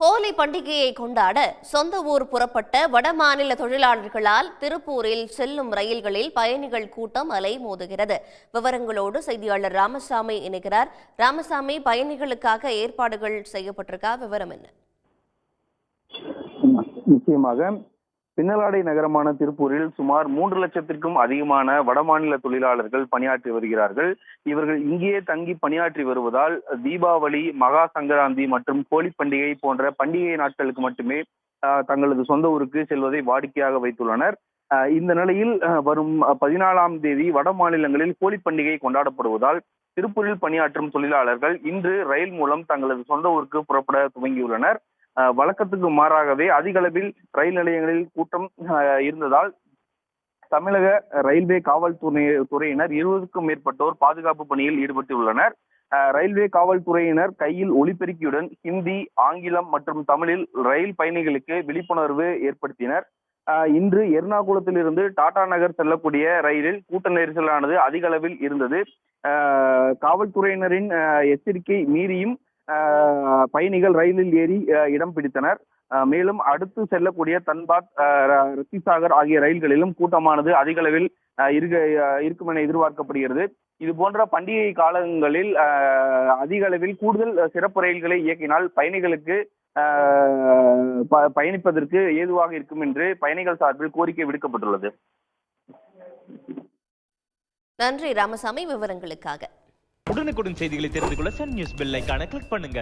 ஹோலி பண்டிகையை கொண்டாட சொந்த ஊர் புறப்பட்ட வடமாநில தொழிலாளர்களால் திருப்பூரில் செல்லும் ரயில்களில் பயணிகள் கூட்டம் அலைமோதுகிறது. விவரங்களோடு செய்தியாளர் ராமசாமி இணைகிறார். ராமசாமி, பயணிகளுக்காக ஏற்பாடுகள் செய்யப்பட்டிருக்கா? விவரம் என்ன? நிச்சயமாக பின்னலாடை நகரமான திருப்பூரில் சுமார் 3 லட்சத்திற்கும் அதிகமான வடமாநில தொழிலாளர்கள் பணியாற்றி வருகிறார்கள். இவர்கள் இங்கேயே தங்கி பணியாற்றி வருவதால் தீபாவளி, மகா சங்கராந்தி மற்றும் ஹோலி பண்டிகை போன்ற பண்டிகை நாட்களுக்கு மட்டுமே தங்களது சொந்த ஊருக்கு செல்வதை வாடிக்கையாக வைத்துள்ளனர். இந்த நிலையில் வரும் 14ஆம் தேதி வட மாநிலங்களில் ஹோலி பண்டிகை கொண்டாடப்படுவதால் திருப்பூரில் பணியாற்றும் தொழிலாளர்கள் இன்று ரயில் மூலம் தங்களது சொந்த ஊருக்கு புறப்பட துவங்கியுள்ளனர். வழக்கத்துக்கு மாறாகவே அதிக அளவில் ரயில் நிலையங்களில் கூட்டம் இருந்ததால் தமிழக ரயில்வே காவல்துறையினர் 20க்கும் மேற்பட்டோர் பாதுகாப்பு பணியில் ஈடுபட்டுள்ளனர். ரயில்வே காவல்துறையினர் கையில் ஒலிபெருக்கியுடன் ஹிந்தி, ஆங்கிலம் மற்றும் தமிழில் ரயில் பயணிகளுக்கு விழிப்புணர்வு ஏற்படுத்தினர். இன்று எர்ணாகுளத்தில் இருந்து டாடா நகர் செல்லக்கூடிய ரயிலில் கூட்ட நெரிசலானது அதிக அளவில் இருந்தது. காவல்துறையினரின் எச்சரிக்கை மீறியும் பயணிகள் ரயிலில் ஏறி இடம் பிடித்தனர். மேலும் அடுத்து செல்லக்கூடிய தன்பாத், ரத்திசாகர் ஆகிய ரயில்களிலும் கூட்டமானது அதிக அளவில் இருக்கும் என எதிர்பார்க்கப்படுகிறது. இது போன்ற பண்டிகை காலங்களில் அதிக அளவில் கூடுதல் சிறப்பு ரயில்களை இயக்கினால் பயணிகளுக்கு பயணிப்பதற்கு ஏதுவாக இருக்கும் என்று பயணிகள் சார்பில் கோரிக்கை விடுக்கப்பட்டுள்ளது. நன்றி ராமசாமி, விவரங்களுக்காக. உடனுக்குடன் செய்திகளை தெரிந்து கொள்ள சன் நியூஸ் பெல் ஐகானை கிளிக் பண்ணுங்க.